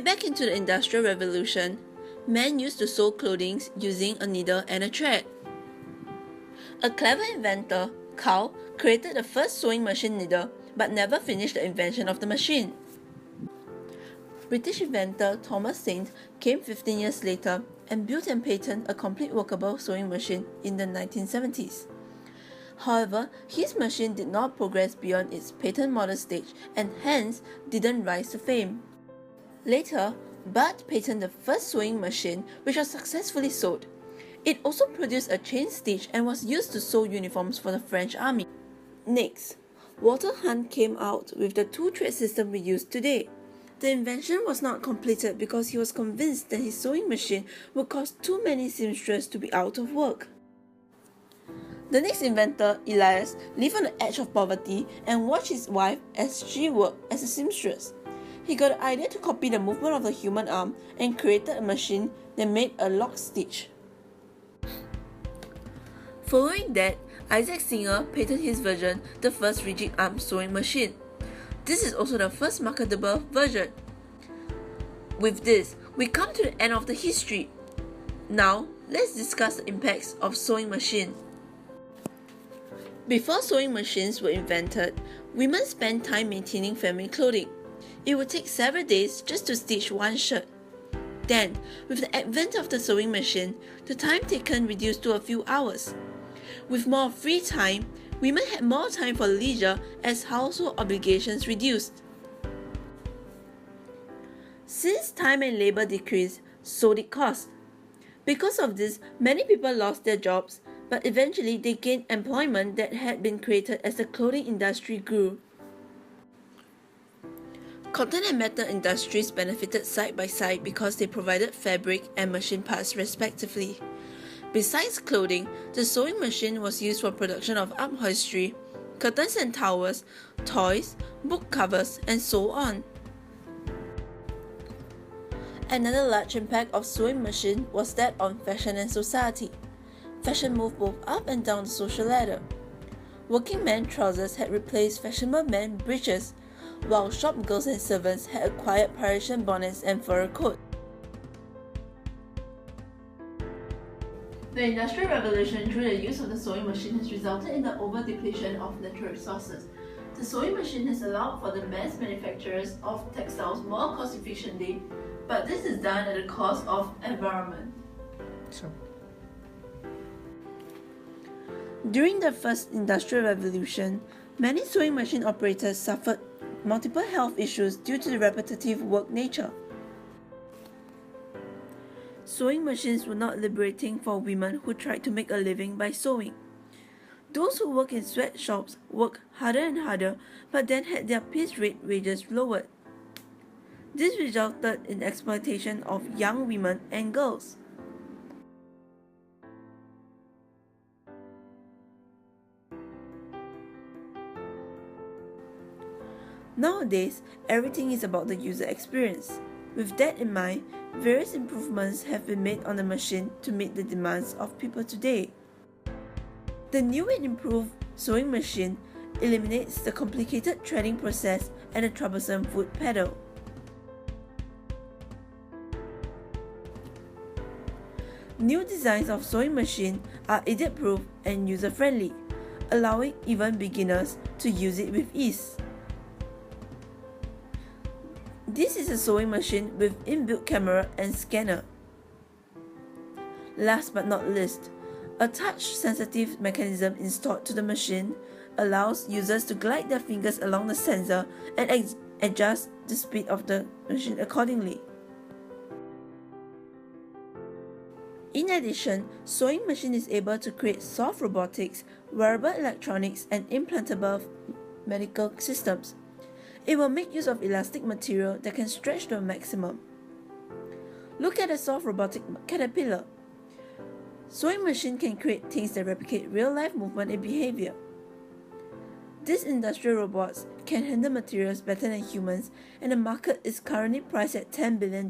back into the Industrial Revolution, men used to sew clothing using a needle and a thread. A clever inventor, Carl, created the first sewing machine needle but never finished the invention of the machine. British inventor Thomas Saint came 15 years later and built and patented a complete workable sewing machine in the 1970s. However, his machine did not progress beyond its patent model stage and hence didn't rise to fame. Later, Bart patented the first sewing machine which was successfully sold. It also produced a chain stitch and was used to sew uniforms for the French army. Next, Walter Hunt came out with the two-thread system we use today. The invention was not completed because he was convinced that his sewing machine would cause too many seamstresses to be out of work. The next inventor, Elias, lived on the edge of poverty and watched his wife as she worked as a seamstress. He got the idea to copy the movement of the human arm and created a machine that made a lock stitch. Following that, Isaac Singer patented his version, the first rigid arm sewing machine. This is also the first marketable version. With this, we come to the end of the history. Now, let's discuss the impacts of sewing machine. Before sewing machines were invented, women spent time maintaining family clothing. It would take several days just to stitch one shirt. Then, with the advent of the sewing machine, the time taken reduced to a few hours. With more free time, women had more time for leisure as household obligations reduced. Since time and labor decreased, so did cost. Because of this, many people lost their jobs, but eventually they gained employment that had been created as the clothing industry grew. Cotton and metal industries benefited side by side because they provided fabric and machine parts respectively. Besides clothing, the sewing machine was used for production of upholstery, curtains and towels, toys, book covers, and so on. Another large impact of sewing machine was that on fashion and society. Fashion moved both up and down the social ladder. Working men trousers had replaced fashionable men breeches, while shop girls and servants had acquired Parisian bonnets and fur coats. The Industrial Revolution through the use of the sewing machine has resulted in the over-depletion of natural resources. The sewing machine has allowed for the mass manufacturers of textiles more cost-efficiently, but this is done at the cost of environment. During the first Industrial Revolution, many sewing machine operators suffered multiple health issues due to the repetitive work nature. Sewing machines were not liberating for women who tried to make a living by sewing. Those who work in sweatshops worked harder and harder, but then had their piece rate wages lowered. This resulted in exploitation of young women and girls. Nowadays, everything is about the user experience. With that in mind, various improvements have been made on the machine to meet the demands of people today. The new and improved sewing machine eliminates the complicated threading process and the troublesome foot pedal. New designs of sewing machine are idiot-proof and user-friendly, allowing even beginners to use it with ease. This is a sewing machine with inbuilt camera and scanner. Last but not least, a touch-sensitive mechanism installed to the machine allows users to glide their fingers along the sensor and adjust the speed of the machine accordingly. In addition, sewing machine is able to create soft robotics, wearable electronics, and implantable medical systems. It will make use of elastic material that can stretch to a maximum. Look at a soft robotic caterpillar. Sewing machine can create things that replicate real-life movement and behavior. These industrial robots can handle materials better than humans, and the market is currently priced at $10 billion.